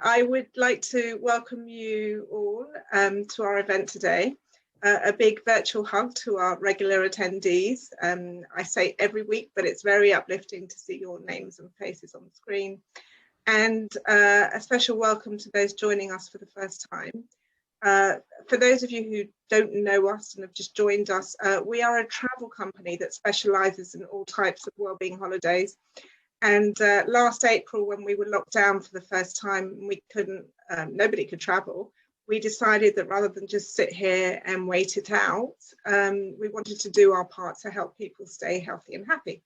I would like to welcome you all to our event today. A big virtual hug to our regular attendees. I say every week, but it's very uplifting to see your names and faces on the screen. And a special welcome to those joining us for the first time. For those of you who don't know us and have just joined us, we are a travel company that specialises in all types of wellbeing holidays. And last April, when we were locked down for the first time, we couldn't, nobody could travel. We decided that rather than just sit here and wait it out, we wanted to do our part to help people stay healthy and happy.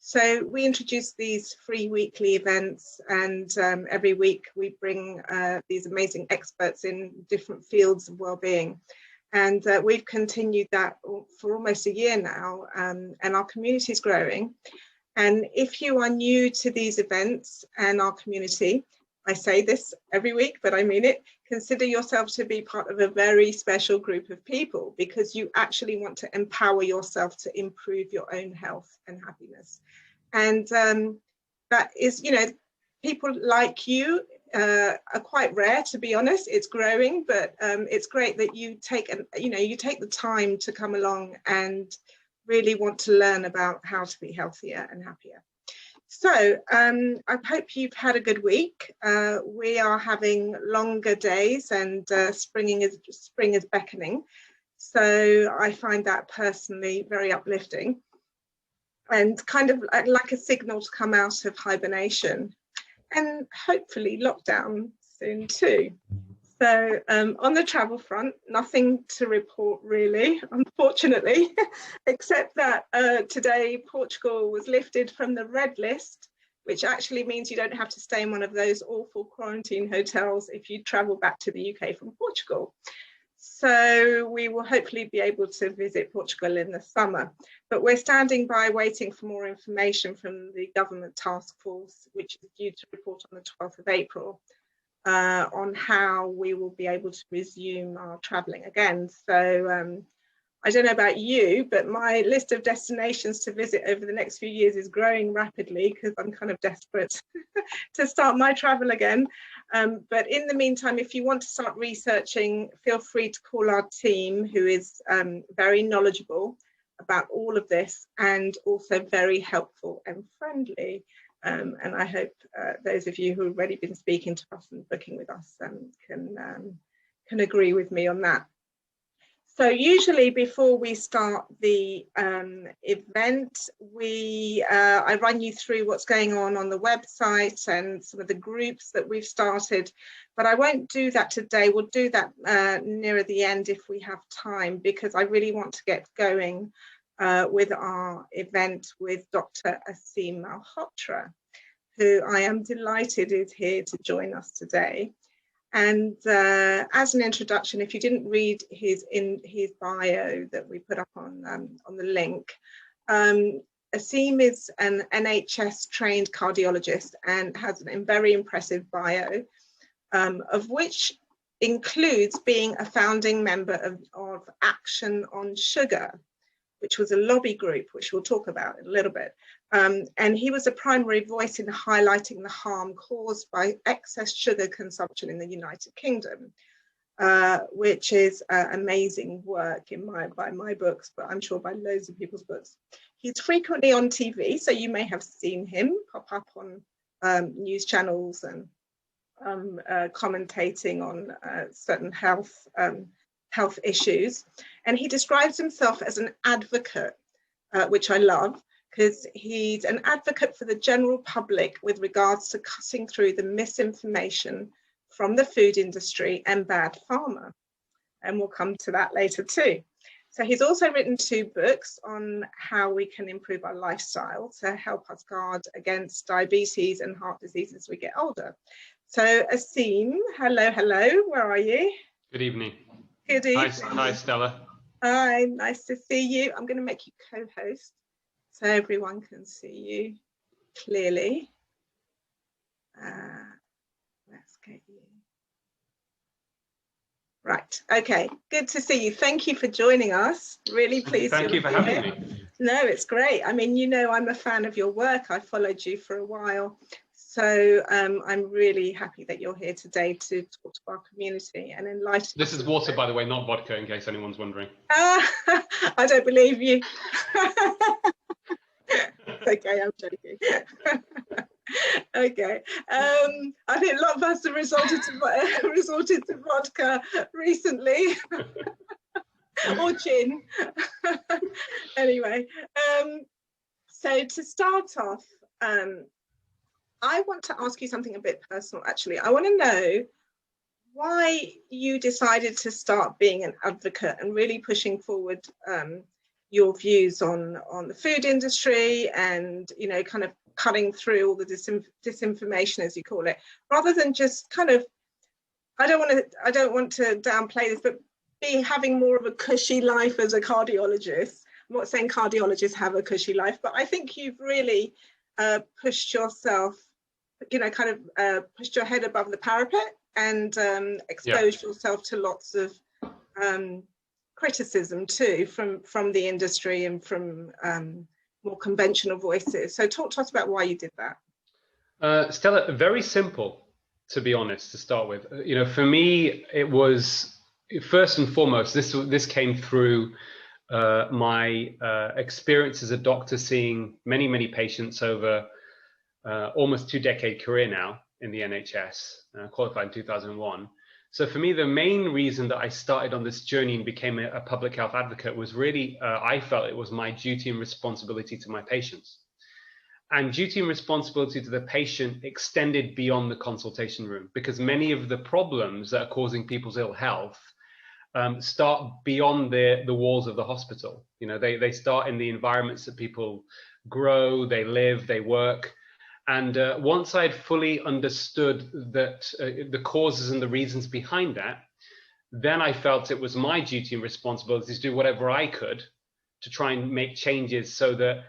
So we introduced these free weekly events, and every week we bring these amazing experts in different fields of wellbeing. And we've continued that for almost a year now, and our community is growing. And if you are new to these events and our community, I say this every week, but I mean it, consider yourself to be part of a very special group of people, because you actually want to empower yourself to improve your own health and happiness. And that is, you know, people like you are quite rare, to be honest. It's growing, but it's great that you take the time to come along and really want to learn about how to be healthier and happier. So I hope you've had a good week. We are having longer days, and spring is beckoning. So I find that personally very uplifting, and kind of like a signal to come out of hibernation, and hopefully lockdown soon too. So on the travel front, nothing to report really, unfortunately, except that today Portugal was lifted from the red list, which actually means you don't have to stay in one of those awful quarantine hotels if you travel back to the UK from Portugal. So we will hopefully be able to visit Portugal in the summer, but we're standing by waiting for more information from the government task force, which is due to report on the 12th of April. On how we will be able to resume our travelling again. So I don't know about you, but my list of destinations to visit over the next few years is growing rapidly, because I'm kind of desperate to start my travel again. But in the meantime, if you want to start researching, feel free to call our team, who is very knowledgeable about all of this, and also very helpful and friendly. And I hope those of you who have already been speaking to us and booking with us can agree with me on that. So usually before we start the event, I run you through what's going on the website and some of the groups that we've started, but I won't do that today. We'll do that nearer the end if we have time, because I really want to get going with our event with Dr. Aseem Malhotra, who I am delighted is here to join us today. And as an introduction, if you didn't read his bio that we put up on the link, Aseem is an NHS trained cardiologist and has a very impressive bio, of which includes being a founding member of Action on Sugar, which was a lobby group, which we'll talk about in a little bit. And he was a primary voice in highlighting the harm caused by excess sugar consumption in the United Kingdom, which is amazing work by my books, but I'm sure by loads of people's books. He's frequently on TV, so you may have seen him pop up on news channels and commentating on certain health issues. And he describes himself as an advocate, which I love, because he's an advocate for the general public with regards to cutting through the misinformation from the food industry and bad pharma. And we'll come to that later too. So he's also written 2 books on how we can improve our lifestyle to help us guard against diabetes and heart disease as we get older. So Aseem, hello, where are you? Good evening. Good evening. Hi, Stella. Hi, nice to see you. I'm going to make you co-host so everyone can see you clearly. Let's get you. Right, okay, good to see you. Thank you for joining us. Really pleased. Thank you for having me. No, it's great. I mean, you know, I'm a fan of your work. I followed you for a while. So I'm really happy that you're here today to talk to our community and enlighten us. This is water, by the way, not vodka, in case anyone's wondering. I don't believe you. Okay, I'm joking. Okay, I think a lot of us have resorted to vodka recently, or gin. Anyway, so to start off, I want to ask you something a bit personal, actually. I want to know why you decided to start being an advocate and really pushing forward your views on the food industry and, you know, kind of cutting through all the disinformation, as you call it, rather than just kind of, I don't want to downplay this, but having more of a cushy life as a cardiologist. I'm not saying cardiologists have a cushy life, but I think you've really pushed yourself, you know, kind of pushed your head above the parapet and exposed yourself to lots of criticism too from the industry and from more conventional voices. So talk to us about why you did that. Stella, very simple, to be honest, to start with. You know, for me, it was first and foremost, this came through my experience as a doctor, seeing many patients over almost 2-decade career now in the NHS, qualified in 2001. So for me, the main reason that I started on this journey and became a public health advocate was really, I felt it was my duty and responsibility to my patients. And duty and responsibility to the patient extended beyond the consultation room, because many of the problems that are causing people's ill health start beyond the walls of the hospital. You know, they start in the environments that people grow, they live, they work. And once I'd fully understood that the causes and the reasons behind that, then I felt it was my duty and responsibility to do whatever I could to try and make changes so that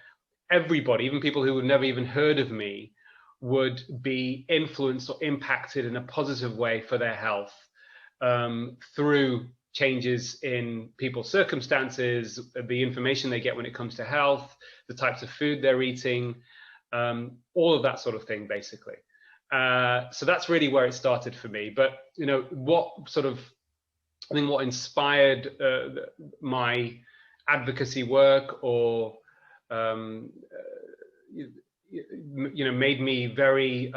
everybody, even people who had never even heard of me, would be influenced or impacted in a positive way for their health through changes in people's circumstances, the information they get when it comes to health, the types of food they're eating, all of that sort of thing, basically. So that's really where it started for me. But, you know, I think what inspired my advocacy work, or, you know, made me very,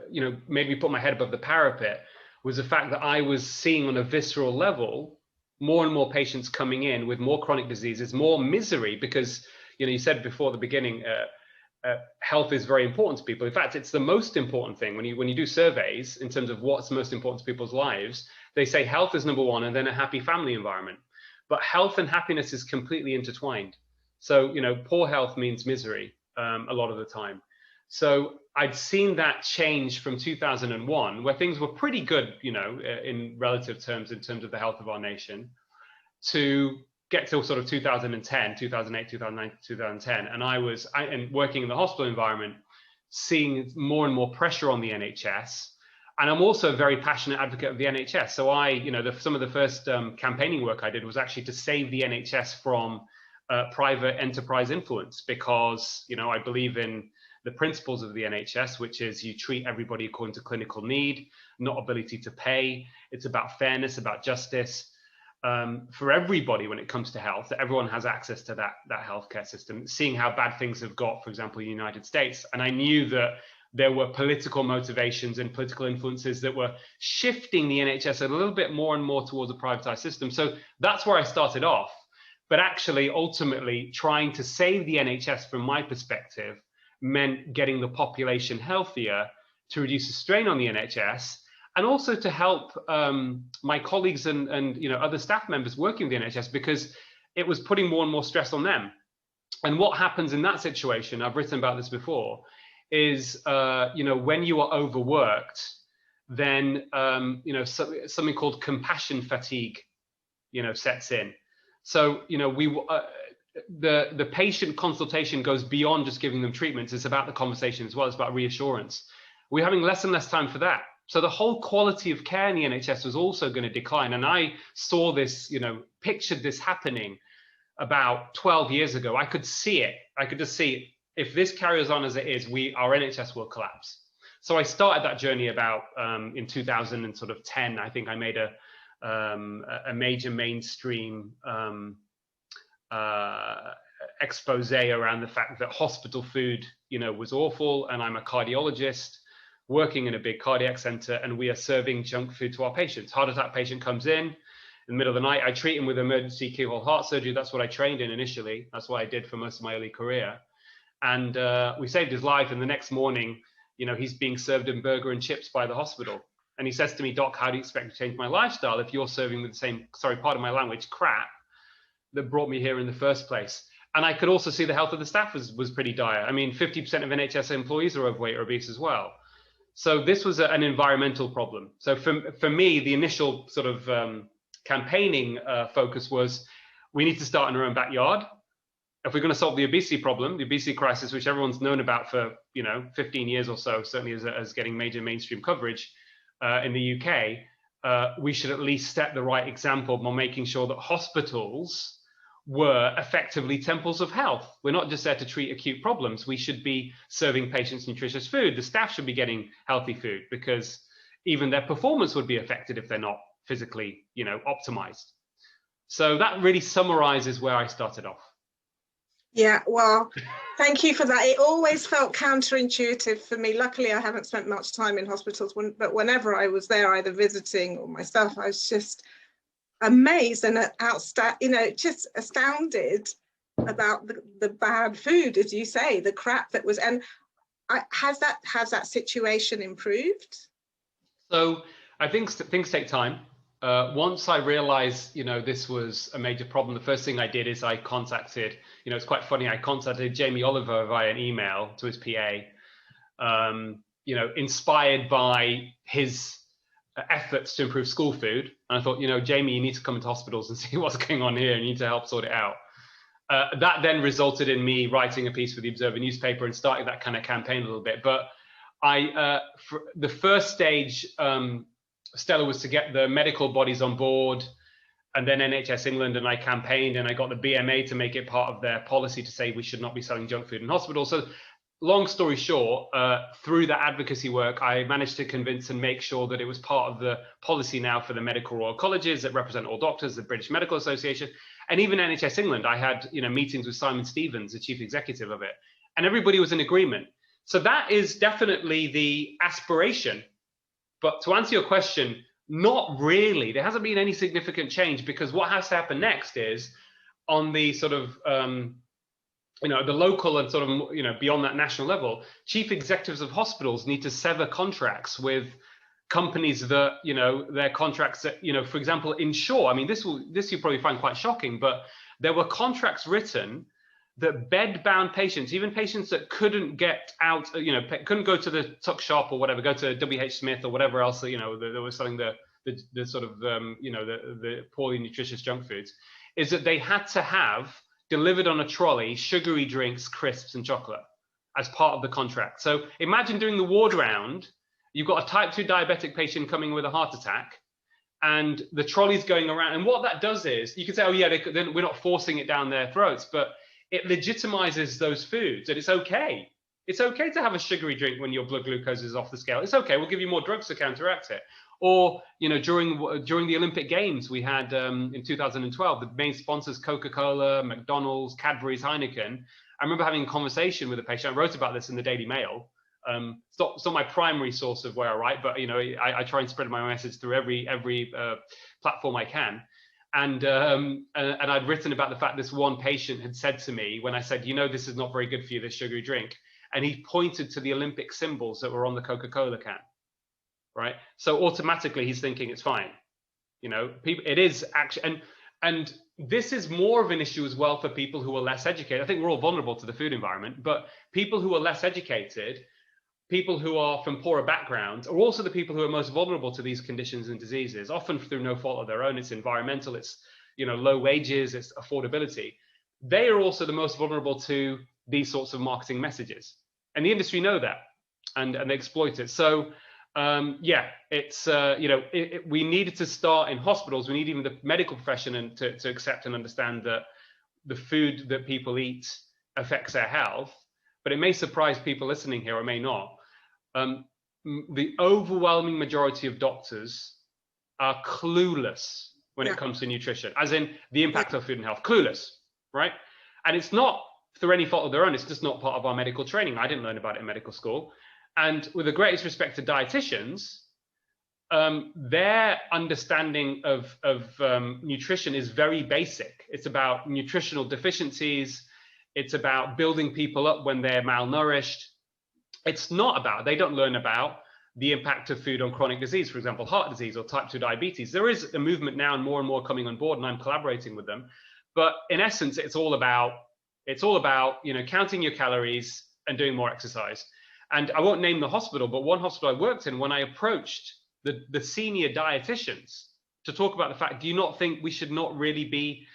you know, made me put my head above the parapet, was the fact that I was seeing on a visceral level more and more patients coming in with more chronic diseases, more misery, because, you know, you said before the beginning, health is very important to people. In fact, it's the most important thing. When you do surveys in terms of what's most important to people's lives, they say health is number one and then a happy family environment. But health and happiness is completely intertwined. So, you know, poor health means misery a lot of the time. So I'd seen that change from 2001, where things were pretty good, you know, in relative terms, in terms of the health of our nation, to get till sort of 2010, 2008, 2009, 2010. And I was working in the hospital environment, seeing more and more pressure on the NHS. And I'm also a very passionate advocate of the NHS. So you know, some of the first campaigning work I did was actually to save the NHS from private enterprise influence, because, you know, I believe in the principles of the NHS, which is you treat everybody according to clinical need, not ability to pay. It's about fairness, about justice for everybody when it comes to health, that everyone has access to that healthcare system. Seeing how bad things have got, for example, in the United States. And I knew that there were political motivations and political influences that were shifting the NHS a little bit more and more towards a privatized system. So that's where I started off. But actually, ultimately, trying to save the NHS from my perspective meant getting the population healthier, to reduce the strain on the NHS, and also to help my colleagues and you know, other staff members working with the NHS, because it was putting more and more stress on them. And what happens in that situation, I've written about this before, is you know, when you are overworked, then you know, something called compassion fatigue, you know, sets in. So, you know, the patient consultation goes beyond just giving them treatments. It's about the conversation as well. It's about reassurance. We're having less and less time for that. So the whole quality of care in the NHS was also going to decline. And I saw this, you know, pictured this happening about 12 years ago. I could see it. I could just see if this carries on as it is, our NHS will collapse. So I started that journey about in 2010. I think I made a major mainstream expose around the fact that hospital food, was awful, and I'm a cardiologist working in a big cardiac center, and we are serving junk food to our patients. Heart attack patient comes in the middle of the night, I treat him with emergency keyhole heart surgery. That's what I trained in initially. That's what I did for most of my early career. And we saved his life, and the next morning, he's being served a burger and chips by the hospital. And he says to me, "Doc, how do you expect to change my lifestyle if you're serving with the same, sorry, pardon my language, crap that brought me here in the first place?" And I could also see the health of the staff was pretty dire. I mean, 50% of NHS employees are overweight or obese as well. So this was an environmental problem. So for me, the initial sort of campaigning focus was, we need to start in our own backyard. If we're going to solve the obesity problem, the obesity crisis, which everyone's known about for 15 years or so, certainly as getting major mainstream coverage in the UK, we should at least set the right example by making sure that hospitals were effectively temples of health. We're not just there to treat acute problems. We should be serving patients nutritious food. The staff should be getting healthy food, because even their performance would be affected if they're not physically, optimized. So that really summarizes where I started off. Yeah, well, thank you for that. It always felt counterintuitive for me. Luckily, I haven't spent much time in hospitals, but whenever I was there, either visiting or myself, I was just amazed and just astounded about the bad food, as you say, the crap that was. And has that situation improved? So I think things take time. Once I realized, this was a major problem, the first thing I did is I contacted, it's quite funny, I contacted Jamie Oliver via an email to his PA, inspired by his efforts to improve school food. And I thought, Jamie, you need to come into hospitals and see what's going on here. You need to help sort it out. That then resulted in me writing a piece for the Observer newspaper and starting that kind of campaign a little bit. But for the first stage, Stella, was to get the medical bodies on board, and then NHS England, and I campaigned, and I got the BMA to make it part of their policy to say we should not be selling junk food in hospitals. So long story short, through that advocacy work, I managed to convince and make sure that it was part of the policy now for the medical royal colleges that represent all doctors, the British Medical Association, and even NHS England. I had meetings with Simon Stevens, the chief executive of it, and everybody was in agreement. So that is definitely the aspiration. But to answer your question, not really. There hasn't been any significant change, because what has to happen next is, on the sort of the local and sort of beyond that national level, chief executives of hospitals need to sever contracts with companies that their contracts that for example, insure. I mean, this you probably find quite shocking, but there were contracts written that bed-bound patients, even patients that couldn't get out, couldn't go to the tuck shop or whatever, go to WH Smith or whatever else, that was selling the sort of the poorly nutritious junk foods, is that they had to have delivered on a trolley sugary drinks, crisps, and chocolate as part of the contract. So imagine doing the ward round. You've got a type 2 diabetic patient coming with a heart attack, and the trolley's going around. And what that does is, you can say, oh yeah, we're not forcing it down their throats, but it legitimizes those foods, and it's okay. It's okay to have a sugary drink when your blood glucose is off the scale. It's okay. We'll give you more drugs to counteract it. Or, during the Olympic Games, we had in 2012, the main sponsors, Coca-Cola, McDonald's, Cadbury's, Heineken. I remember having a conversation with a patient. I wrote about this in the Daily Mail. It's not my primary source of where I write, but I try and spread my message through every platform I can. And I'd written about the fact this one patient had said to me, when I said, this is not very good for you, this sugary drink, and he pointed to the Olympic symbols that were on the Coca-Cola can, right? So automatically he's thinking it's fine. People, it is actually, and this is more of an issue as well for people who are less educated. I think we're all vulnerable to the food environment, but people who are less educated, people who are from poorer backgrounds, are also the people who are most vulnerable to these conditions and diseases, often through no fault of their own. It's environmental, it's low wages, it's affordability. They are also the most vulnerable to these sorts of marketing messages, and the industry know that, and they exploit it. So yeah, it's we needed to start in hospitals. We need even the medical profession to accept and understand that the food that people eat affects their health. but it may surprise people listening here or may not. The overwhelming majority of doctors are clueless when it comes to nutrition, as in the impact of food and health. Clueless, right? And it's not through any fault of their own. It's just not part of our medical training. I didn't learn about it in medical school. And with the greatest respect to dietitians, their understanding of nutrition is very basic. It's about nutritional deficiencies. It's about building people up when they're malnourished. It's not about, they don't learn about the impact of food on chronic disease, for example, heart disease or type 2 diabetes. There is a movement now and more coming on board, and I'm collaborating with them. But in essence, it's all about, counting your calories and doing more exercise. And I won't name the hospital, but one hospital I worked in, when I approached the senior dietitians to talk about the fact, do you not think we should not really be,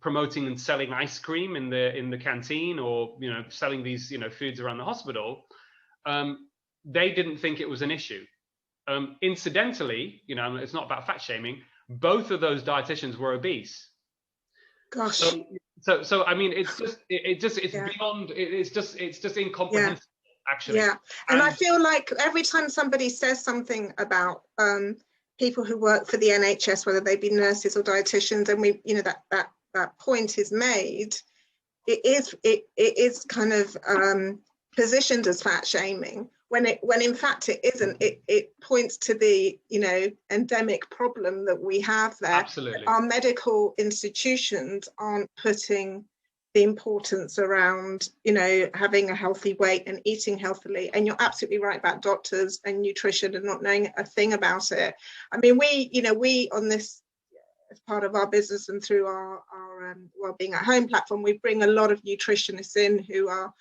promoting and selling ice cream in the canteen, or, selling these, foods around the hospital? They didn't think it was an issue. Incidentally, it's not about fat shaming. Both of those dietitians were obese. Gosh. So I mean, it's beyond. It's just incomprehensible, actually. Yeah. And I feel like every time somebody says something about people who work for the NHS, whether they be nurses or dietitians, and that point is made, it is kind of positioned as fat shaming, when in fact it isn't. It points to the endemic problem that we have there. Absolutely. Our medical institutions aren't putting the importance around having a healthy weight and eating healthily. And you're absolutely right about doctors and nutrition and not knowing a thing about it. I mean, we on this, as part of our business and through our Wellbeing at Home platform, we bring a lot of nutritionists in who are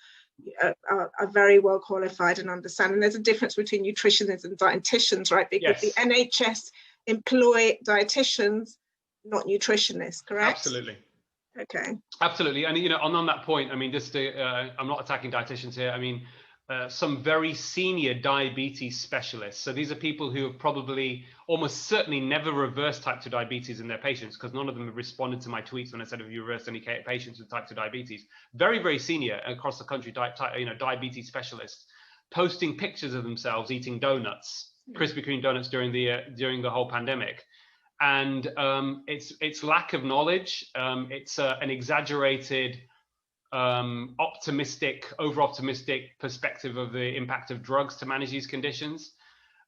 very well qualified and understand. And there's a difference between nutritionists and dietitians, right? Because the NHS employ dietitians, not nutritionists, correct? Absolutely. Okay. Absolutely. And on that point, I mean, just to, I'm not attacking dietitians here. I mean, some very senior diabetes specialists. So these are people who have probably almost certainly never reversed type 2 diabetes in their patients, because none of them have responded to my tweets when I said, have you reversed any patients with type 2 diabetes? Very, very senior across the country, diabetes specialists, posting pictures of themselves eating donuts, Krispy Kreme donuts during the whole pandemic. And it's lack of knowledge. It's an exaggerated, over-optimistic perspective of the impact of drugs to manage these conditions.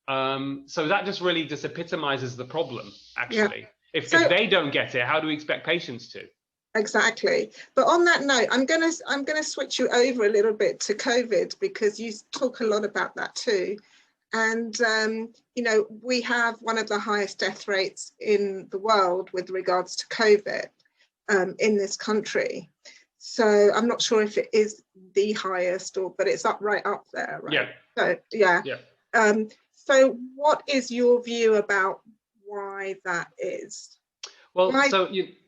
So that just really just epitomizes the problem, actually. If they don't get it, how do we expect patients to? Exactly. But on that note, I'm gonna switch you over a little bit to COVID, because you talk a lot about that too. And, we have one of the highest death rates in the world with regards to COVID in this country. So I'm not sure if it is the highest, but it's right up there, right? Yeah. So, so what is your view about why that is? Well,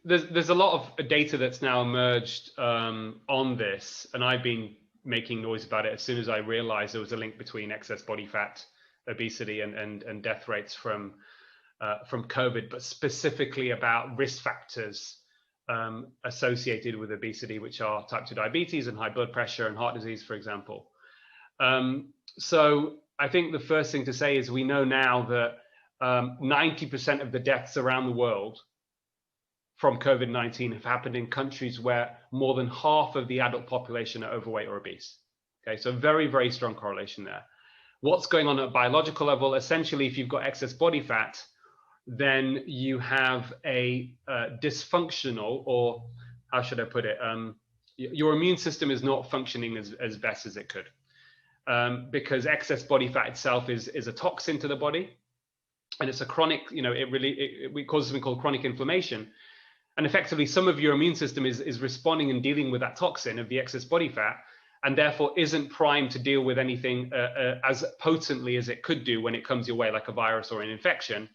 there's a lot of data that's now emerged on this, and I've been making noise about it as soon as I realized there was a link between excess body fat, obesity, and death rates from COVID, but specifically about risk factors associated with obesity, which are type 2 diabetes and high blood pressure and heart disease, for example. So I think the first thing to say is we know now that 90% of the deaths around the world from COVID-19 have happened in countries where more than half of the adult population are overweight or obese. Okay, so very, very strong correlation there. What's going on at a biological level? Essentially, if you've got excess body fat, then you have a dysfunctional, or how should I put it? Your immune system is not functioning as best as it could, because excess body fat itself is a toxin to the body, and it's a chronic, it causes something called chronic inflammation. And effectively, some of your immune system is responding and dealing with that toxin of the excess body fat, and therefore isn't primed to deal with anything as potently as it could do when it comes your way, like a virus or an infection.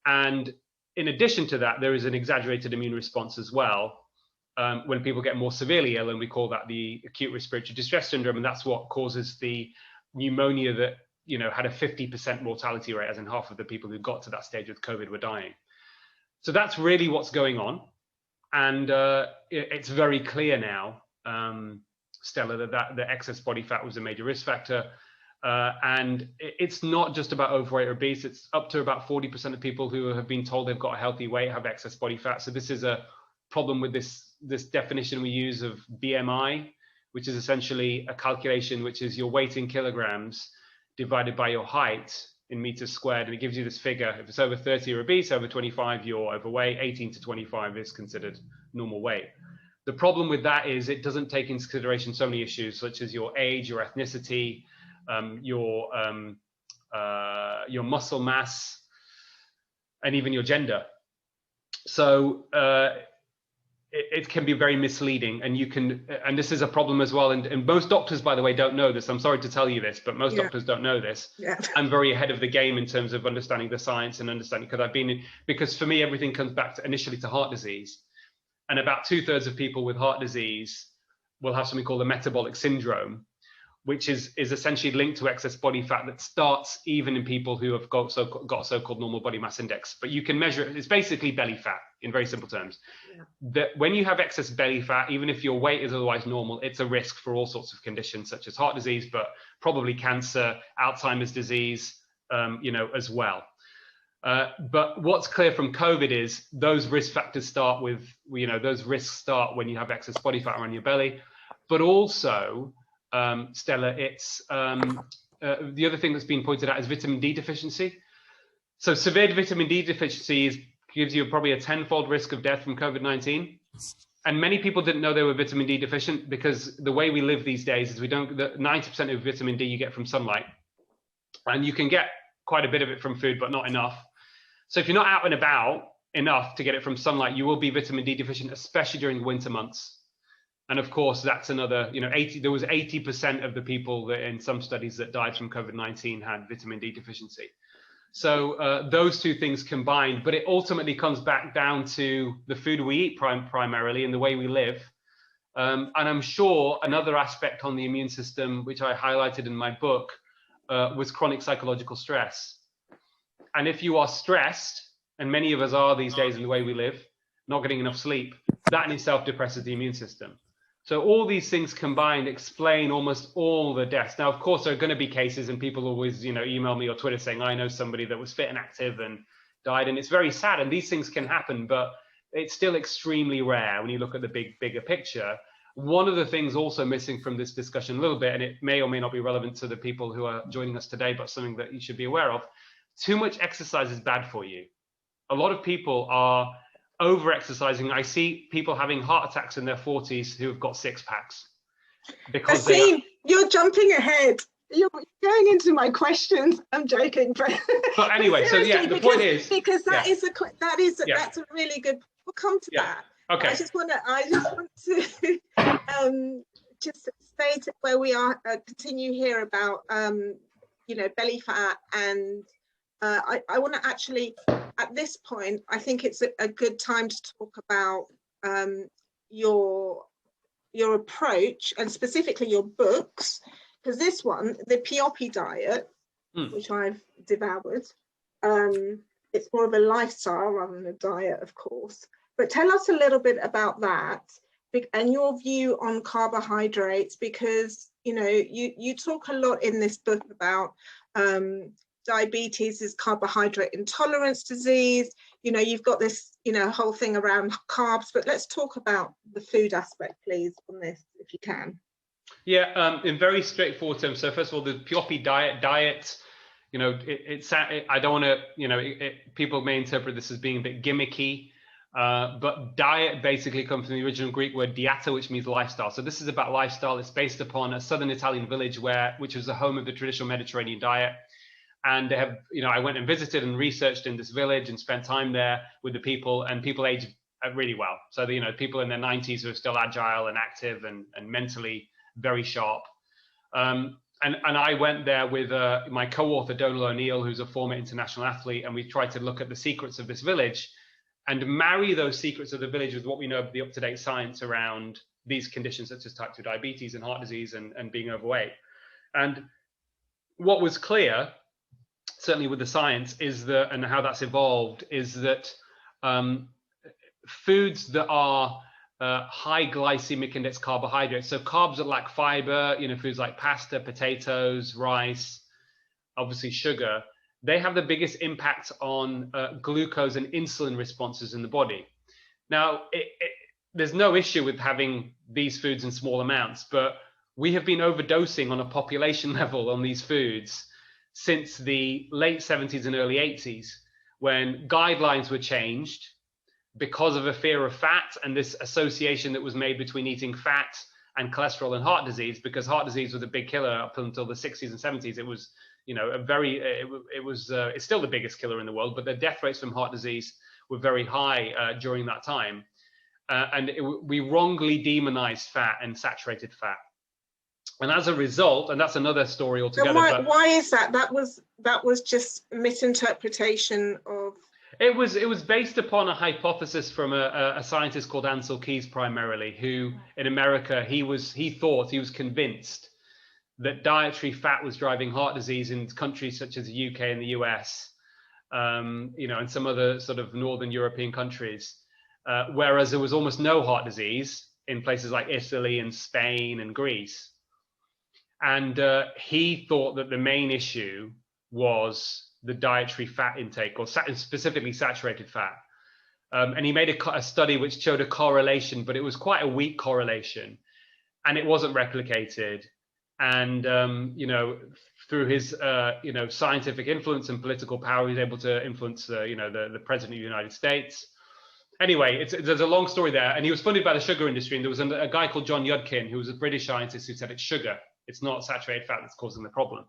And in addition to that, there is an exaggerated immune response as well when people get more severely ill, and we call that the acute respiratory distress syndrome, and that's what causes the pneumonia that had a 50% mortality rate, as in half of the people who got to that stage with COVID were dying. So that's really what's going on, and it's very clear now Stella, that excess body fat was a major risk factor. And it's not just about overweight or obese. It's up to about 40% of people who have been told they've got a healthy weight have excess body fat. So this is a problem with this definition we use of BMI, which is essentially a calculation which is your weight in kilograms divided by your height in meters squared, and it gives you this figure. If it's over 30, you're obese. Over 25, you're overweight. 18 to 25 is considered normal weight. The problem with that is it doesn't take into consideration so many issues, such as your age, your ethnicity, your muscle mass, and even your gender. So it can be very misleading, and and this is a problem as well. And most doctors, by the way, don't know this. I'm sorry to tell you this, but most doctors don't know this. Yeah. I'm very ahead of the game in terms of understanding the science and understanding, because for me, everything comes back initially to heart disease. And about 2/3 of people with heart disease will have something called a metabolic syndrome, which is essentially linked to excess body fat that starts even in people who have got a so-called normal body mass index. But you can measure it. It's basically belly fat in very simple terms. Yeah. That when you have excess belly fat, even if your weight is otherwise normal, it's a risk for all sorts of conditions such as heart disease, but probably cancer, Alzheimer's disease, as well. But what's clear from COVID is those risk factors start with, those risks start when you have excess body fat around your belly, but also, Stella, it's the other thing that's been pointed out is vitamin D deficiency. So severe vitamin D deficiency gives you probably a 10-fold risk of death from COVID-19. And many people didn't know they were vitamin D deficient because the way we live these days is 90% of vitamin D you get from sunlight. And you can get quite a bit of it from food, but not enough. So if you're not out and about enough to get it from sunlight, you will be vitamin D deficient, especially during the winter months. And of course, that's another, there was 80% of the people that in some studies that died from COVID-19 had vitamin D deficiency. So those two things combined, but it ultimately comes back down to the food we eat primarily and the way we live. And I'm sure another aspect on the immune system, which I highlighted in my book, was chronic psychological stress. And if you are stressed, and many of us are these days in the way we live, not getting enough sleep, that in itself depresses the immune system. So all these things combined explain almost all the deaths. Now, of course, there are going to be cases, and people always, email me or Twitter saying, I know somebody that was fit and active and died, and it's very sad. And these things can happen, but it's still extremely rare when you look at the bigger picture. One of the things also missing from this discussion a little bit, and it may or may not be relevant to the people who are joining us today, but something that you should be aware of, too much exercise is bad for you. A lot of people are over-exercising. I see people having heart attacks in their 40s who have got six-packs. Because Aseem, you're jumping ahead. You're going into my questions. I'm joking, but anyway, so yeah, the point is because that's a really good. We'll come to that. Okay. I just want to just state where we are. Continue here about belly fat, and I want to actually, at this point, I think it's a good time to talk about your approach, and specifically your books, because this one, the Piopi diet, which I've devoured, it's more of a lifestyle rather than a diet, of course. But tell us a little bit about that and your view on carbohydrates, because you talk a lot in this book about diabetes is carbohydrate intolerance disease. You've got this whole thing around carbs, but let's talk about the food aspect, please, on this, if you can. Yeah, in very straightforward terms. So first of all, the Piopi diet, I don't want to, people may interpret this as being a bit gimmicky, but diet basically comes from the original Greek word dieta, which means lifestyle. So this is about lifestyle. It's based upon a southern Italian village which was the home of the traditional Mediterranean diet. And they have, I went and visited and researched in this village and spent time there with the people, and people age really well. So, people in their 90s who are still agile and active and mentally very sharp. And I went there with my co-author, Donal O'Neill, who's a former international athlete, and we tried to look at the secrets of this village and marry those secrets of the village with what we know of the up-to-date science around these conditions such as type 2 diabetes and heart disease and being overweight. And what was clear, certainly with the science, is that, and how that's evolved, is that foods that are high glycemic index carbohydrates. So carbs that lack fiber, foods like pasta, potatoes, rice, obviously sugar, they have the biggest impact on glucose and insulin responses in the body. Now, there's no issue with having these foods in small amounts, but we have been overdosing on a population level on these foods since the late 70s and early 80s, when guidelines were changed because of a fear of fat and this association that was made between eating fat and cholesterol and heart disease, because heart disease was a big killer up until the 60s and 70s. It was, it's still the biggest killer in the world, but the death rates from heart disease were very high during that time. We wrongly demonized fat and saturated fat. And as a result, and that's another story altogether. Why is that? That was just misinterpretation of. It was based upon a hypothesis from a scientist called Ancel Keys, primarily, who in America, he was convinced that dietary fat was driving heart disease in countries such as the UK and the US, and some other sort of Northern European countries, whereas there was almost no heart disease in places like Italy and Spain and Greece. And he thought that the main issue was the dietary fat intake, or specifically saturated fat. And he made a study which showed a correlation, but it was quite a weak correlation, and it wasn't replicated. And through his scientific influence and political power, he was able to influence the president of the United States. Anyway, there's a long story there, and he was funded by the sugar industry. And there was a guy called John Yudkin, who was a British scientist, who said it's sugar. It's not saturated fat that's causing the problem.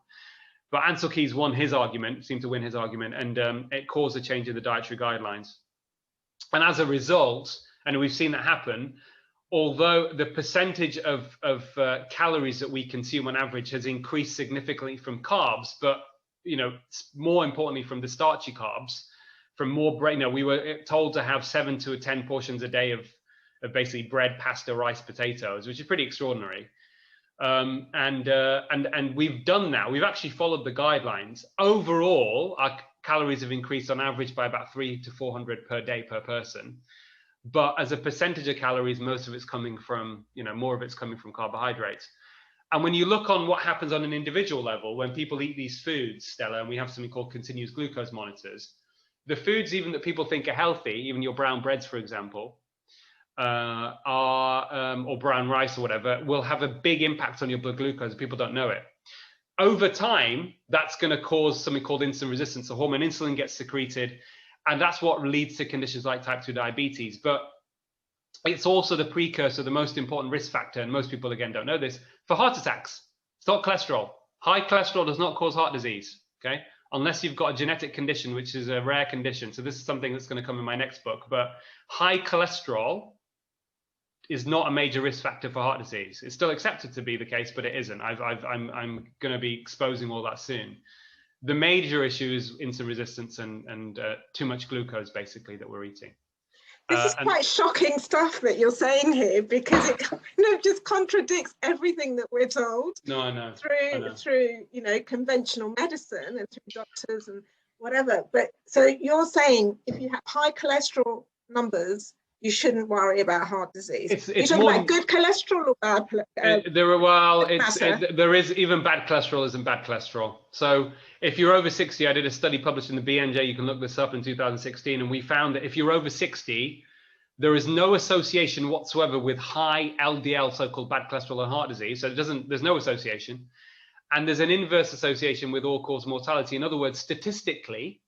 But Ancel Keys seemed to win his argument, and it caused a change in the dietary guidelines. And as a result, and we've seen that happen, although the percentage of calories that we consume on average has increased significantly from carbs, but more importantly from the starchy carbs, from more bread. We were told to have 7 to 10 portions a day of basically bread, pasta, rice, potatoes, which is pretty extraordinary. And we've done that. We've actually followed the guidelines. Overall, our calories have increased on average by about 300 to 400 per day per person. But as a percentage of calories, most of it's coming from, more of it's coming from carbohydrates. And when you look on what happens on an individual level, when people eat these foods, Stella, and we have something called continuous glucose monitors, the foods even that people think are healthy, even your brown breads, for example, or brown rice or whatever, will have a big impact on your blood glucose. People don't know it. Over time, that's going to cause something called insulin resistance. The hormone insulin gets secreted, and that's what leads to conditions like type 2 diabetes. But it's also the precursor, the most important risk factor, and most people, again, don't know this, for heart attacks. It's not cholesterol. High cholesterol does not cause heart disease, okay? Unless you've got a genetic condition, which is a rare condition. So this is something that's going to come in my next book. But high cholesterol is not a major risk factor for heart disease. It's still accepted to be the case, but it isn't. I'm going to be exposing all that soon. The major issue is insulin resistance and too much glucose, basically, that we're eating. This is quite shocking stuff that you're saying here, because it kind of just contradicts everything that we're told. No, I know. Through conventional medicine and through doctors and whatever. But so you're saying if you have high cholesterol numbers, you shouldn't worry about heart disease. You're talking about good cholesterol or bad? There is even bad cholesterol isn't bad cholesterol. So if you're over 60, I did a study published in the BMJ, you can look this up, in 2016, and we found that if you're over 60, there is no association whatsoever with high LDL, so-called bad cholesterol, and heart disease. So there's no association. And there's an inverse association with all-cause mortality. In other words, statistically,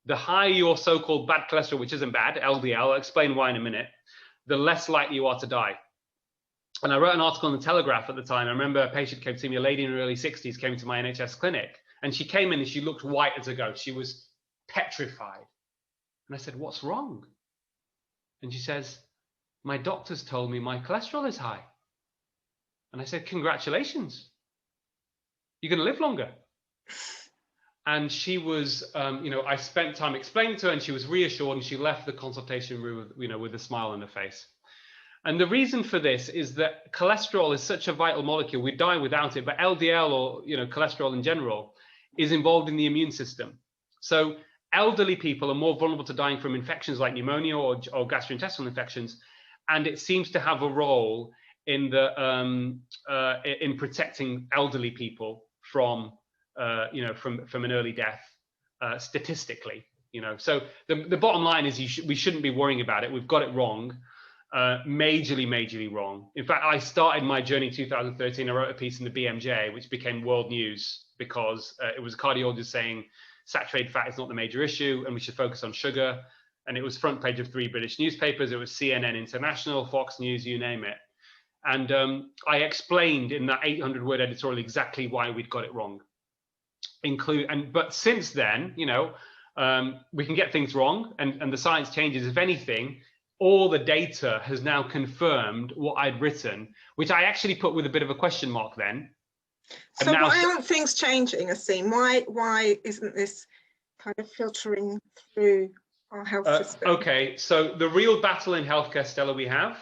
the higher your so-called bad cholesterol, which isn't bad, LDL, I'll explain why in a minute, the less likely you are to die. And I wrote an article in the Telegraph at the time. I remember a patient came to me, a lady in her early 60s, came to my NHS clinic, and she came in and she looked white as a ghost. She was petrified. And I said, "What's wrong?" And she says, "My doctor's told me my cholesterol is high." And I said, "Congratulations. You're going to live longer." And she was, I spent time explaining to her, and she was reassured, and she left the consultation room with a smile on her face. And the reason for this is that cholesterol is such a vital molecule. We die without it, but LDL, or cholesterol in general, is involved in the immune system. So elderly people are more vulnerable to dying from infections like pneumonia or gastrointestinal infections. and it seems to have a role in in protecting elderly people from from an early death, statistically. So the bottom line is we shouldn't be worrying about it. We've got it wrong, majorly wrong. In fact, I started my journey in 2013. I wrote a piece in the BMJ, which became world news because it was a cardiologist saying saturated fat is not the major issue and we should focus on sugar. And it was front page of 3 British newspapers. It was CNN International, Fox News, you name it. And I explained in that 800-word editorial exactly why we'd got it wrong. But since then, we can get things wrong, and the science changes. If anything, all the data has now confirmed what I'd written, which I actually put with a bit of a question mark then. So why aren't things changing, Aseem? Why isn't this kind of filtering through our health system? Okay, so the real battle in healthcare, Stella, we have,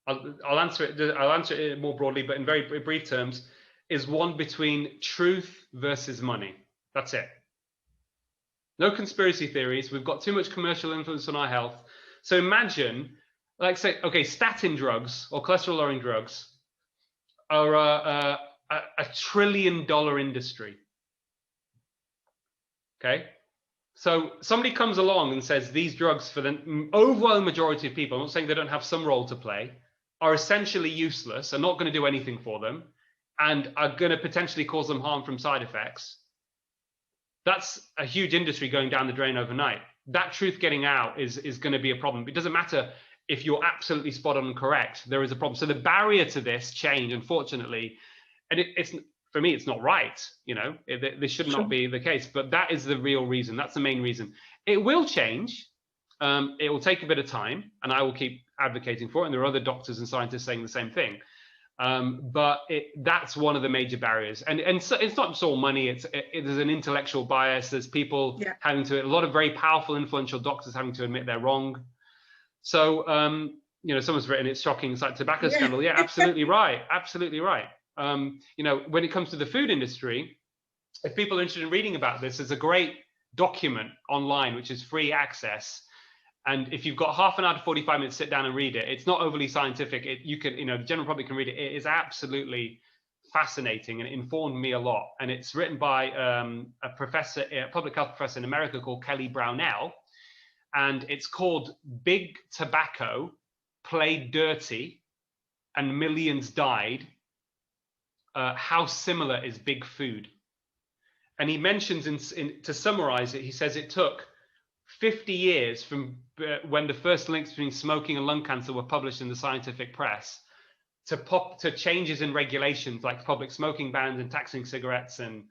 I'll answer it more broadly, but in very brief terms, is one between truth versus money. That's it. No conspiracy theories. We've got too much commercial influence on our health. So imagine, like say, okay, statin drugs or cholesterol-lowering drugs are a $1 trillion industry. Okay, so somebody comes along and says these drugs, for the overwhelming majority of people, I'm not saying they don't have some role to play, are essentially useless, are not going to do anything for them, and are going to potentially cause them harm from side effects. That's a huge industry going down the drain overnight. That truth getting out is going to be a problem. It doesn't matter if you're absolutely spot on and correct, there is a problem. So the barrier to this change, unfortunately, and it's for me, it's not right. This should not be the case, but that is the real reason. That's the main reason. It will change. It will take a bit of time, and I will keep advocating for it. And there are other doctors and scientists saying the same thing. But that's one of the major barriers. And so it's not just all money. There's an intellectual bias. There's people having to, a lot of very powerful, influential doctors having to admit they're wrong. So, someone's written, it's shocking. It's like tobacco scandal. Yeah, absolutely right. Absolutely right. When it comes to the food industry, if people are interested in reading about this, there's a great document online, which is free access. And if you've got half an hour to 45 minutes, sit down and read it. It's not overly scientific. The general public can read it. It is absolutely fascinating, and it informed me a lot. And it's written by a professor, a public health professor in America called Kelly Brownell. And it's called Big Tobacco Played Dirty and Millions Died. How similar is big food? And he mentions, to summarize it, he says it took 50 years from when the first links between smoking and lung cancer were published in the scientific press to changes in regulations like public smoking bans and taxing cigarettes and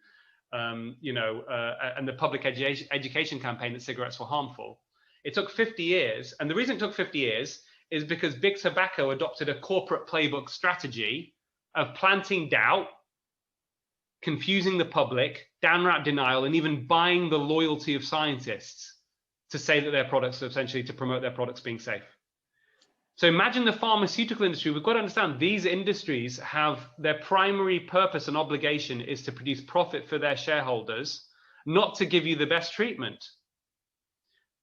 the public education campaign that cigarettes were harmful. It took 50 years, and the reason it took 50 years is because big tobacco adopted a corporate playbook strategy of planting doubt, confusing the public, downright denial, and even buying the loyalty of scientists to say that their products are essentially to promote their products being safe. So imagine the pharmaceutical industry. We've got to understand these industries have their primary purpose and obligation is to produce profit for their shareholders, not to give you the best treatment.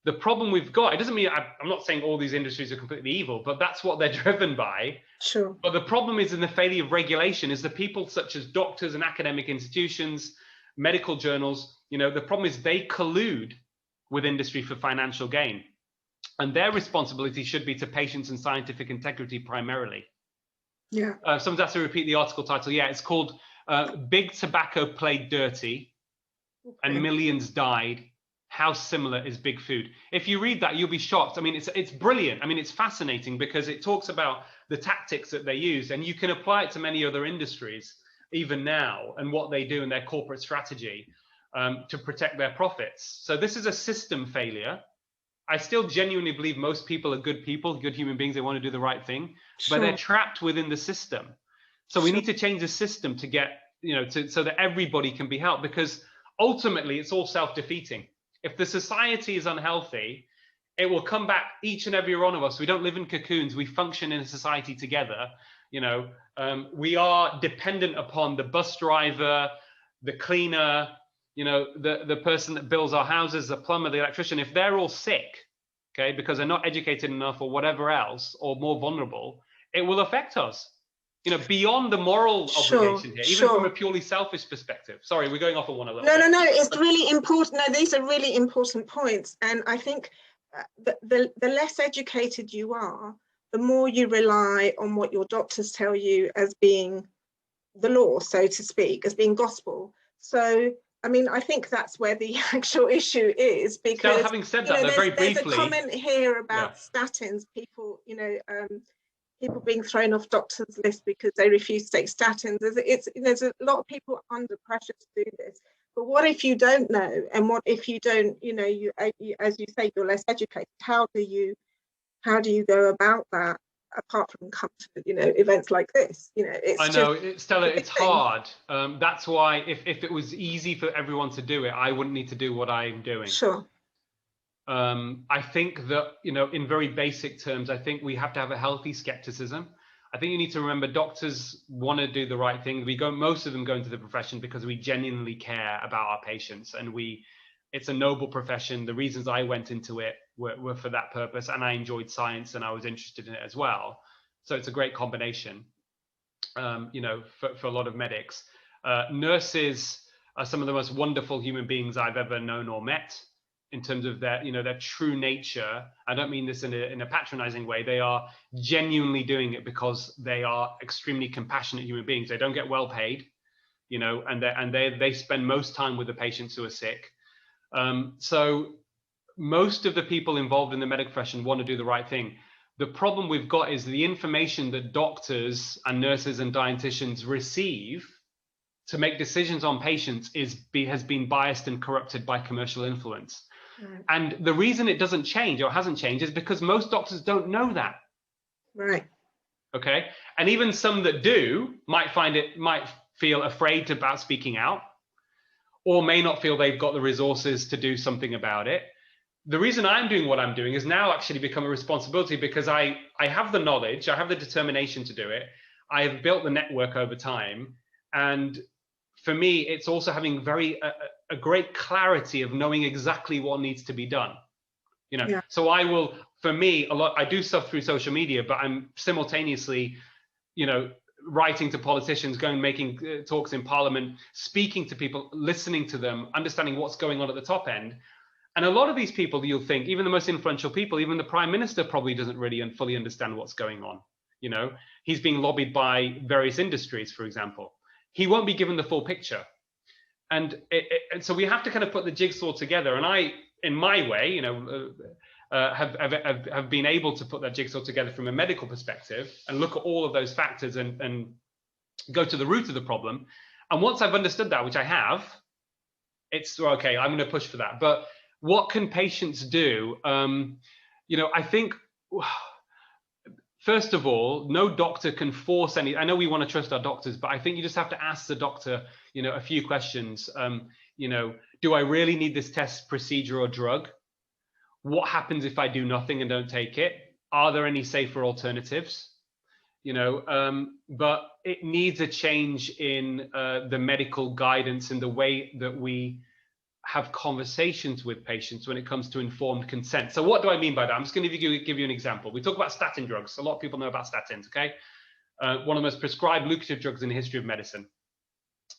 The problem we've got, it doesn't mean, I'm not saying all these industries are completely evil, but that's what they're driven by. Sure. But the problem is in the failure of regulation is the people such as doctors and academic institutions, medical journals, the problem is they collude with industry for financial gain. And their responsibility should be to patients and scientific integrity primarily. Yeah. Someone's asked to repeat the article title. Yeah, it's called Big Tobacco Played Dirty and Millions Died. How similar is big food? If you read that, you'll be shocked. I mean, it's brilliant. I mean, it's fascinating because it talks about the tactics that they use, and you can apply it to many other industries even now and what they do in their corporate strategy to protect their profits. So this is a system failure. I still genuinely believe most people are good people, good human beings. They want to do the right thing, but they're trapped within the system. So we need to change the system to get, so that everybody can be helped, because ultimately it's all self-defeating. If the society is unhealthy, it will come back each and every one of us. We don't live in cocoons. We function in a society together. We are dependent upon the bus driver, the cleaner, the person that builds our houses, the plumber, the electrician. If they're all sick, okay, because they're not educated enough or whatever else, or more vulnerable, it will affect us. Beyond the moral obligation here, even from a purely selfish perspective. Sorry, we're going off on one a little bit. No, it's really important. No, these are really important points. And I think the less educated you are, the more you rely on what your doctors tell you as being the law, so to speak, as being gospel. So, I mean, I think that's where the actual issue is, because Still, having said that, there's a comment here about statins, people, people being thrown off doctors' lists because they refuse to take statins. There's a lot of people under pressure to do this. But what if you don't know? And what if you don't, you as you say, you're less educated? How do you go about that, apart from come to events like this? Stella, it's hard. That's why if it was easy for everyone to do it, I wouldn't need to do what I'm doing. Sure. I think that, in very basic terms, I think we have to have a healthy skepticism. I think you need to remember doctors want to do the right thing. Most of them go into the profession because we genuinely care about our patients, and it's a noble profession. The reasons I went into it were for that purpose, and I enjoyed science and I was interested in it as well. So it's a great combination, for a lot of medics. Nurses are some of the most wonderful human beings I've ever known or met, in terms of their true nature. I don't mean this in a patronizing way. They are genuinely doing it because they are extremely compassionate human beings. They don't get well paid, and they spend most time with the patients who are sick. So most of the people involved in the medical profession want to do the right thing. The problem we've got is the information that doctors and nurses and dietitians receive to make decisions on patients has been biased and corrupted by commercial influence. Right. And the reason it doesn't change or hasn't changed is because most doctors don't know that. Right. Okay. And even some that do might feel afraid about speaking out, or may not feel they've got the resources to do something about it. The reason I'm doing what I'm doing is now actually become a responsibility, because I have the knowledge, I have the determination to do it. I have built the network over time. And for me, it's also having a great clarity of knowing exactly what needs to be done. So I do stuff through social media, but I'm simultaneously, writing to politicians, making talks in Parliament, speaking to people, listening to them, understanding what's going on at the top end. And a lot of these people, you'll think, even the most influential people, even the Prime Minister probably doesn't really and fully understand what's going on. He's being lobbied by various industries, for example. He won't be given the full picture. And so we have to kind of put the jigsaw together. And I, in my way, have been able to put that jigsaw together from a medical perspective and look at all of those factors and go to the root of the problem. And once I've understood that, which I have, it's okay, I'm going to push for that. But what can patients do? I think, first of all, no doctor can force any. I know we want to trust our doctors, but I think you just have to ask the doctor, a few questions. Do I really need this test, procedure, or drug? What happens if I do nothing and don't take it? Are there any safer alternatives? But it needs a change in the medical guidance and the way that we have conversations with patients when it comes to informed consent. So what do I mean by that? I'm just going to give you an example. We talk about statin drugs. A lot of people know about statins, okay? One of the most prescribed lucrative drugs in the history of medicine.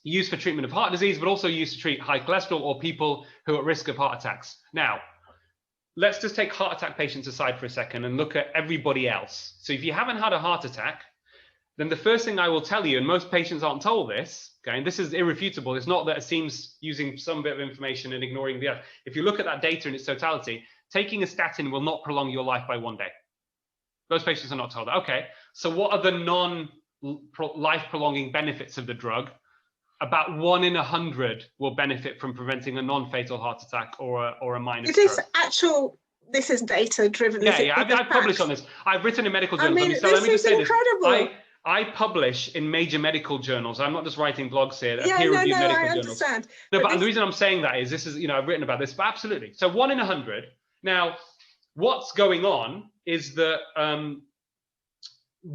Used for treatment of heart disease, but also used to treat high cholesterol or people who are at risk of heart attacks. Now, let's just take heart attack patients aside for a second and look at everybody else. So if you haven't had a heart attack, then the first thing I will tell you, and most patients aren't told this, okay, and this is irrefutable. It's not that Aseem's using some bit of information and ignoring the other. If you look at that data in its totality, taking a statin will not prolong your life by 1 day. Those patients are not told that. Okay, so what are the non-life prolonging benefits of the drug? About 1 in 100 will benefit from preventing a non-fatal heart attack or a minor stroke. Is this actual? This is data driven. Yeah, I've published on this. I've written in medical journals. This is incredible. I publish in major medical journals. I'm not just writing blogs here. Yeah, peer-reviewed medical I journals. understand. But the reason I'm saying that is this is, I've written about this, but absolutely. So 1 in 100. Now, what's going on is that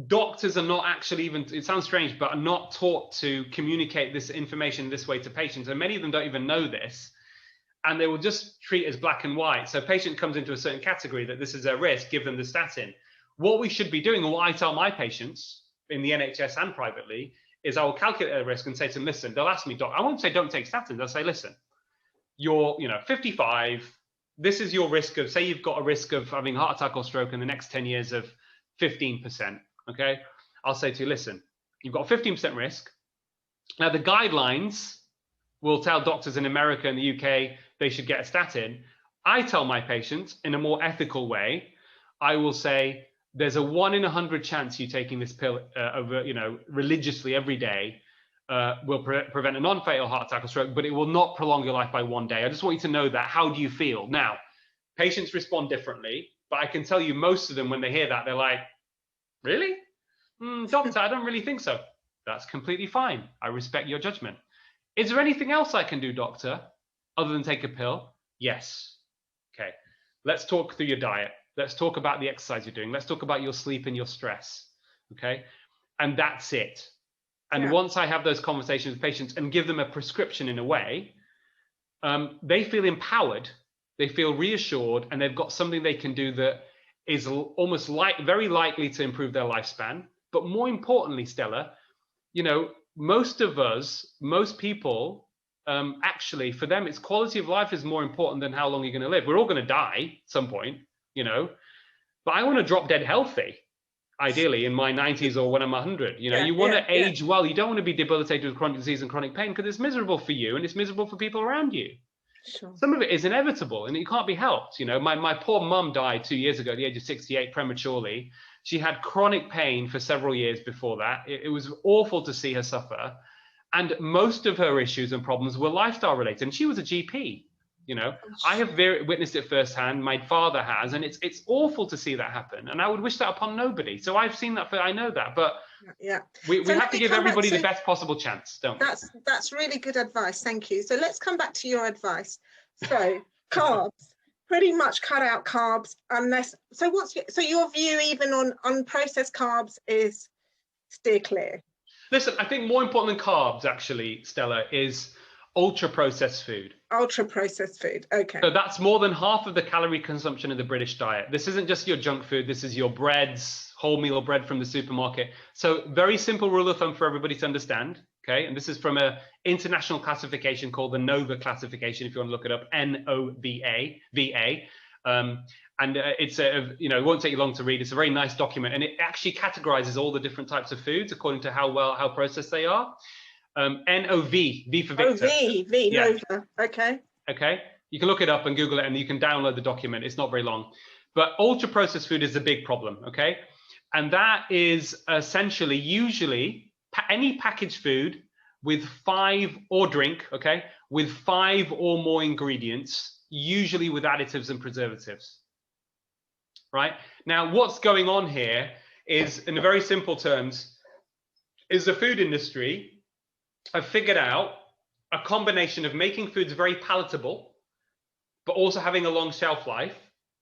doctors are not actually even, it sounds strange, but are not taught to communicate this information this way to patients. And many of them don't even know this. and they will just treat as black and white. So a patient comes into a certain category that this is a risk, give them the statin. What we should be doing, and what I tell my patients in the NHS and privately, is I will calculate their risk and say to them, listen, they'll ask me, doc, I won't say don't take statins. I'll say, listen, you're 55, this is your risk of, say you've got a risk of having heart attack or stroke in the next 10 years of 15%, okay? I'll say to you, listen, you've got a 15% risk. Now the guidelines will tell doctors in America and the UK they should get a statin. I tell my patients in a more ethical way, I will say there's a 1 in 100 chance you taking this pill over, religiously every day will prevent a non-fatal heart attack or stroke, but it will not prolong your life by 1 day. I just want you to know that. How do you feel? Now, patients respond differently, but I can tell you most of them, when they hear that, they're like, really? Doctor, I don't really think so. That's completely fine. I respect your judgment. Is there anything else I can do, doctor, other than take a pill? Yes. Okay. Let's talk through your diet. Let's talk about the exercise you're doing. Let's talk about your sleep and your stress. Okay. And that's it. And once I have those conversations with patients and give them a prescription in a way, they feel empowered, they feel reassured, and they've got something they can do that is almost very likely to improve their lifespan. But more importantly, Stella, most people, actually, for them, it's quality of life is more important than how long you're going to live. We're all going to die at some point, but I want to drop dead healthy, ideally in my 90s or when I'm 100. You want to age well. You don't want to be debilitated with chronic disease and chronic pain, because it's miserable for you and it's miserable for people around you. Sure. Some of it is inevitable and it can't be helped. My poor mum died 2 years ago at the age of 68 prematurely. She had chronic pain for several years before that. It was awful to see her suffer. And most of her issues and problems were lifestyle related. And she was a GP. I have witnessed it firsthand. My father has, and it's awful to see that happen. And I would wish that upon nobody. So I've seen that. I know that, but we have to give everybody the best possible chance, don't we? That's really good advice. Thank you. So let's come back to your advice. So carbs, pretty much cut out carbs unless. So your view even on processed carbs is steer clear? Listen, I think more important than carbs, actually, Stella, is ultra-processed food. Ultra-processed food, okay. So that's more than half of the calorie consumption of the British diet. This isn't just your junk food. This is your breads, wholemeal bread from the supermarket. So very simple rule of thumb for everybody to understand, okay? And this is from an international classification called the NOVA classification, if you want to look it up, N-O-V-A, V-A. It won't take you long to read. It's a very nice document, and it actually categorizes all the different types of foods according to how processed they are. N-O-V, V for Victor. V, Nova. Okay. Okay. You can look it up and Google it, and you can download the document. It's not very long. But ultra-processed food is a big problem, okay? And that is essentially usually any packaged food with 5 or drink, okay, with 5 or more ingredients, usually with additives and preservatives, right? Now, what's going on here is, in very simple terms, is the food industry have figured out a combination of making foods very palatable, but also having a long shelf life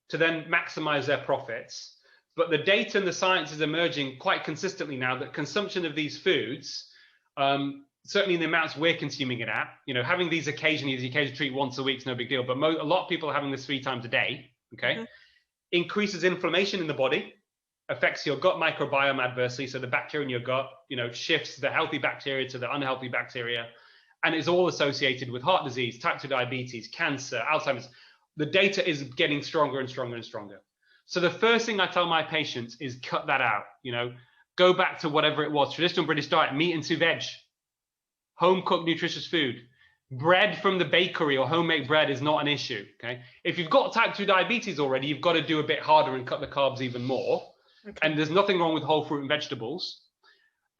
to then maximize their profits. But the data and the science is emerging quite consistently now that consumption of these foods, certainly in the amounts we're consuming it at, having these occasionally, the occasional treat once a week is no big deal, but a lot of people are having this 3 times a day, okay? Increases inflammation in the body, affects your gut microbiome adversely. So the bacteria in your gut, shifts the healthy bacteria to the unhealthy bacteria, and is all associated with heart disease, type 2 diabetes, cancer, Alzheimer's. The data is getting stronger and stronger and stronger. So the first thing I tell my patients is cut that out. Go back to whatever it was, traditional British diet, meat and 2 veg, home cooked nutritious food. Bread from the bakery or homemade bread is not an issue. Okay, if you've got type 2 diabetes already, you've got to do a bit harder and cut the carbs even more. Okay. And there's nothing wrong with whole fruit and vegetables.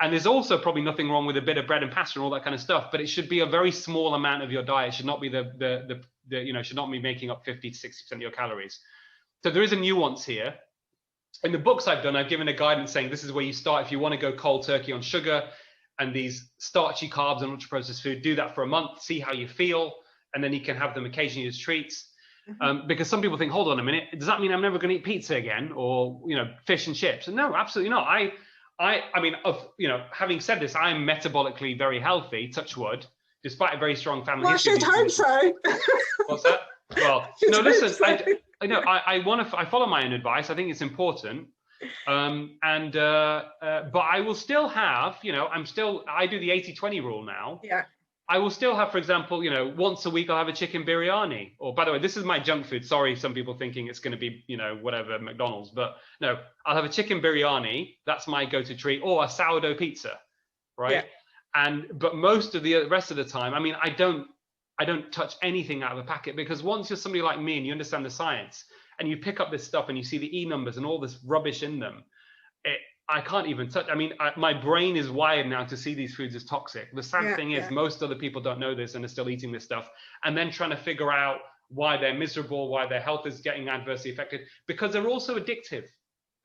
And there's also probably nothing wrong with a bit of bread and pasta and all that kind of stuff, but it should be a very small amount of your diet. It should not be should not be making up 50 to 60% of your calories. So there is a nuance here. In the books I've done, I've given a guidance saying this is where you start. If you want to go cold turkey on sugar and these starchy carbs and ultra-processed food, do that for a month, see how you feel, and then you can have them occasionally as treats. Because some people think, hold on a minute, does that mean I'm never going to eat pizza again, or fish and chips? And no, absolutely not. I mean, having said this, I'm metabolically very healthy, touch wood, despite a very strong family Well, I history. should hope so. What's that? Well, Should no, hope listen, so. I follow my own advice. I think it's important. But I will still have, I do the 80-20 rule now. Yeah. I will still have, for example, once a week I'll have a chicken biryani. Or, by the way, this is my junk food. Sorry, some people thinking it's going to be, whatever, McDonald's. But no, I'll have a chicken biryani. That's my go-to treat. Or a sourdough pizza, right? Yeah. But most of the rest of the time, I mean, I don't touch anything out of a packet, because once you're somebody like me and you understand the science and you pick up this stuff and you see the E numbers and all this rubbish in them, I can't even touch. I mean, my brain is wired now to see these foods as toxic. The sad thing is most other people don't know this and are still eating this stuff, and then trying to figure out why they're miserable, why their health is getting adversely affected, because they're also addictive.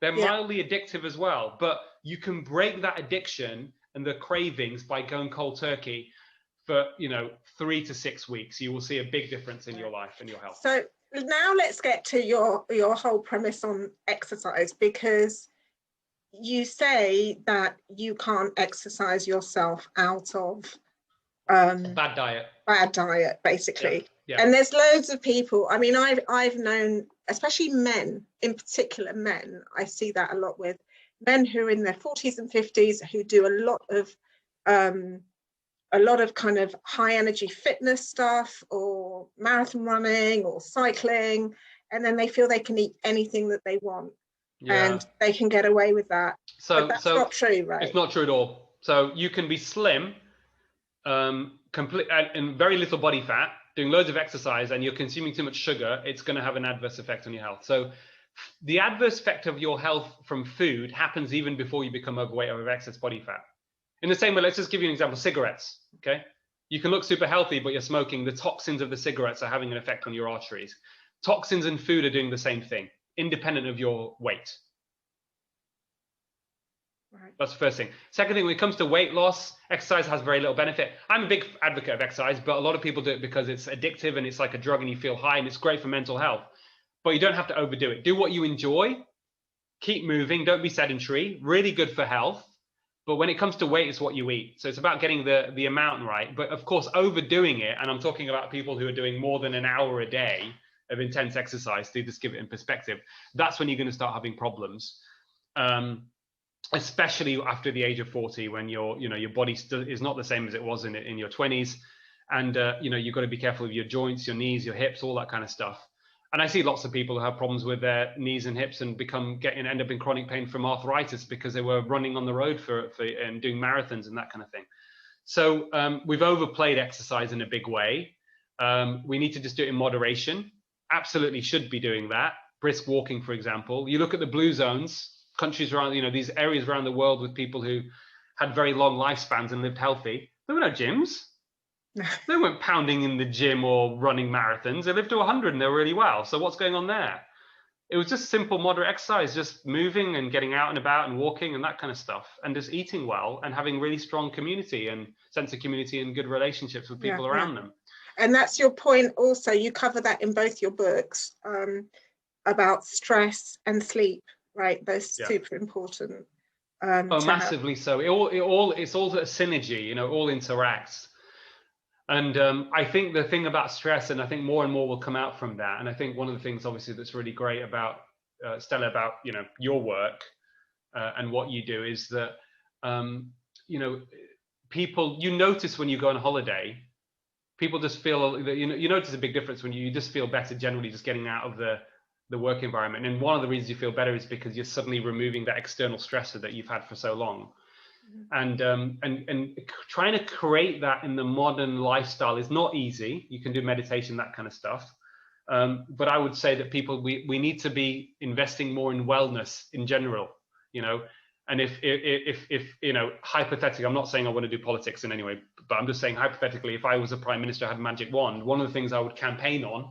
They're mildly addictive as well. But you can break that addiction and the cravings by going cold turkey for 3 to 6 weeks. You will see a big difference in your life and your health. So now let's get to your whole premise on exercise, because you say that you can't exercise yourself out of bad diet, basically. Yeah. And there's loads of people. I mean, I've known, especially men, in particular men, I see that a lot with men who are in their 40s and 50s who do a lot of kind of high energy fitness stuff, or marathon running or cycling, and then they feel they can eat anything that they want. And they can get away with that. But that's not true, right? It's not true at all. So you can be slim, complete and very little body fat, doing loads of exercise, and you're consuming too much sugar. It's going to have an adverse effect on your health. So the adverse effect of your health from food happens even before you become overweight or have excess body fat. In the same way, let's just give you an example: cigarettes. Okay, you can look super healthy, but you're smoking. The toxins of the cigarettes are having an effect on your arteries. Toxins in food are doing the same thing, independent of your weight. Right. That's the first thing. Second thing, when it comes to weight loss, exercise has very little benefit. I'm a big advocate of exercise, but a lot of people do it because it's addictive and it's like a drug and you feel high, and it's great for mental health. But you don't have to overdo it. Do what you enjoy. Keep moving. Don't be sedentary. Really good for health. But when it comes to weight, it's what you eat. So it's about getting the amount right. But of course, overdoing it, and I'm talking about people who are doing more than an hour a day of intense exercise, to just give it in perspective, that's when you're going to start having problems. Especially after the age of 40, when your body still is not the same as it was in your 20s, and you've got to be careful of your joints, your knees, your hips, all that kind of stuff. And I see lots of people who have problems with their knees and hips and end up in chronic pain from arthritis because they were running on the road and doing marathons and that kind of thing. So we've overplayed exercise in a big way. We need to just do it in moderation. Absolutely should be doing that. Brisk walking, for example. You look at the blue zones, countries around, these areas around the world with people who had very long lifespans and lived healthy. There were no gyms. They weren't pounding in the gym or running marathons. They lived to 100 and they were really well. So what's going on there? It was just simple, moderate exercise, just moving and getting out and about and walking and that kind of stuff, and just eating well and having really strong community and sense of community and good relationships with people around them. And that's your point also. You cover that in both your books, about stress and sleep, right? Those super important. Massively so. It's all a synergy, all interacts. And I think the thing about stress, and I think more and more will come out from that, and I think one of the things obviously that's really great about Stella, about your work and what you do, is that people, you notice when you go on holiday, people just feel that you notice a big difference when you just feel better generally just getting out of the work environment. And one of the reasons you feel better is because you're suddenly removing that external stressor that you've had for so long. And trying to create that in the modern lifestyle is not easy. You can do meditation, that kind of stuff. But I would say that people, we need to be investing more in wellness in general, and if hypothetically, I'm not saying I want to do politics in any way, but I'm just saying hypothetically, if I was a prime minister, I had a magic wand, one of the things I would campaign on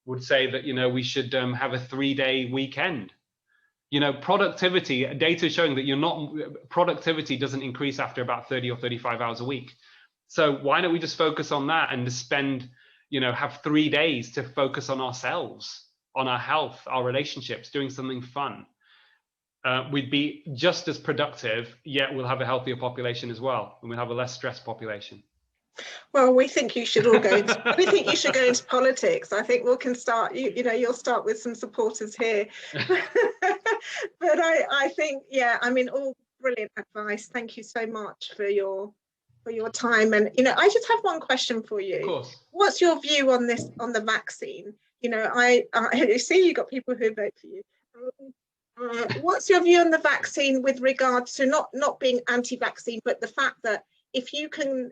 would say that, we should have a 3-day weekend. Productivity data is showing that productivity doesn't increase after about 30 or 35 hours a week. So why don't we just focus on that and just spend, have 3 days to focus on ourselves, on our health, our relationships, doing something fun. We'd be just as productive, yet we'll have a healthier population as well, and we'll have a less stressed population. Well, we think you should all go into, we think you should go into politics. I think we can start, you'll start with some supporters here. But I think, yeah, I mean, all brilliant advice. Thank you so much for your time. And, I just have one question for you. Of course. What's your view on this, on the vaccine? I see you got people who vote for you. What's your view on the vaccine with regards to not being anti-vaccine, but the fact that if you can,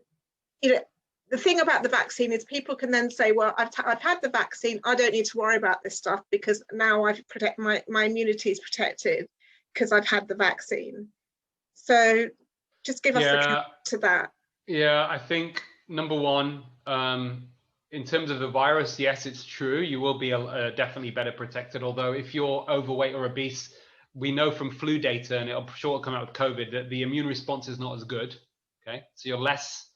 the thing about the vaccine is people can then say, well, I've had the vaccine, I don't need to worry about this stuff because now my immunity is protected because I've had the vaccine. So just give us the counter to that. Yeah, I think number one, in terms of the virus, yes, it's true. You will be definitely better protected. Although if you're overweight or obese, we know from flu data, and it'll sure come out with COVID, that the immune response is not as good. Okay, so you're less,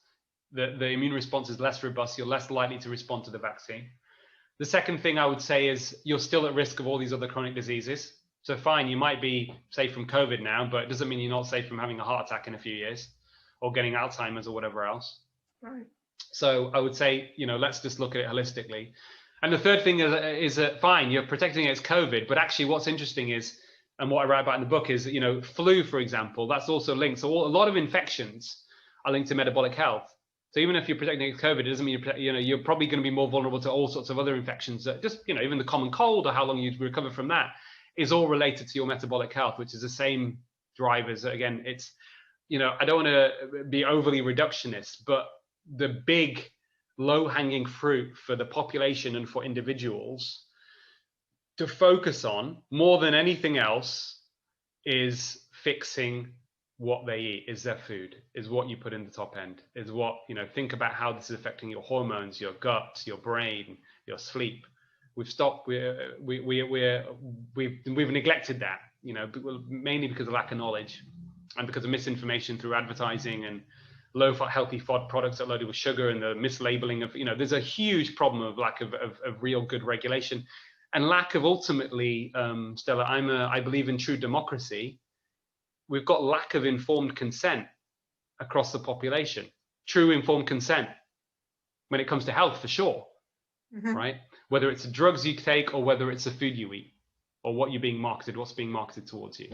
the immune response is less robust. You're less likely to respond to the vaccine. The second thing I would say is you're still at risk of all these other chronic diseases. So fine, you might be safe from COVID now, but it doesn't mean you're not safe from having a heart attack in a few years or getting Alzheimer's or whatever else. Right. So I would say, let's just look at it holistically. And the third thing is that fine, you're protecting against COVID, but actually what's interesting is, and what I write about in the book is, flu, for example, that's also linked. So a lot of infections are linked to metabolic health. So even if you're protecting against COVID, it doesn't mean you're probably going to be more vulnerable to all sorts of other infections. That just, even the common cold or how long you recover from that is all related to your metabolic health, which is the same drivers. Again, it's, I don't want to be overly reductionist, but the big low-hanging fruit for the population and for individuals to focus on more than anything else is fixing what they eat, is their food, is what you put in the top end, is what, think about how this is affecting your hormones, your gut, your brain, your sleep. We've stopped, we've neglected that, mainly because of lack of knowledge and because of misinformation through advertising and low healthy FOD products that are loaded with sugar and the mislabeling of, there's a huge problem of lack of real good regulation and lack of ultimately, Stella, I believe in true democracy. We've got lack of informed consent across the population, true informed consent when it comes to health for sure, right? Whether it's the drugs you take or whether it's the food you eat or what you're being marketed, what's being marketed towards you.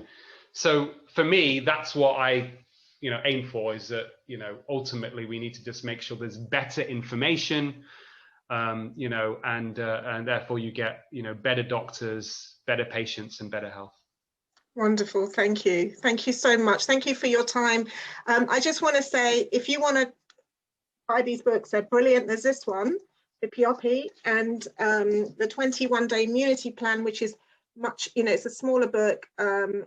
So for me, that's what I aim for, is that, ultimately we need to just make sure there's better information, and therefore you get, better doctors, better patients and better health. Wonderful. Thank you. Thank you so much. Thank you for your time. I just want to say, if you want to buy these books, they're brilliant. There's this one, the PRP, and the 21-day immunity plan, which is much, it's a smaller book.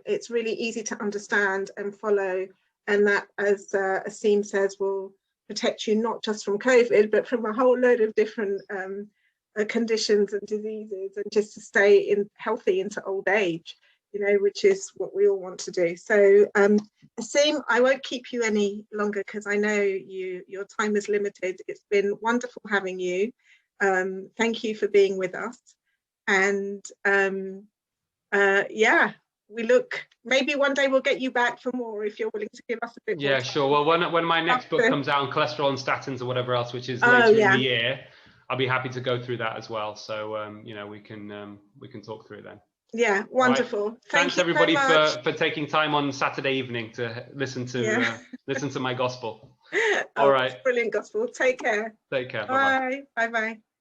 It's really easy to understand and follow. And that, as Aseem says, will protect you not just from COVID, but from a whole load of different conditions and diseases, and just to stay healthy into old age, which is what we all want to do. So Aseem, I won't keep you any longer because I know your time is limited. It's been wonderful having you. Thank you for being with us. And yeah, maybe one day we'll get you back for more if you're willing to give us a bit more time. Sure. Well, when my next book comes out on cholesterol and statins or whatever else, which is later in the year, I'll be happy to go through that as well. So we can talk through it then. Yeah, wonderful. Right. Thanks everybody for taking time on Saturday evening to listen to listen to my gospel. All right. Brilliant gospel. Take care. Take care. Bye. Bye. Bye.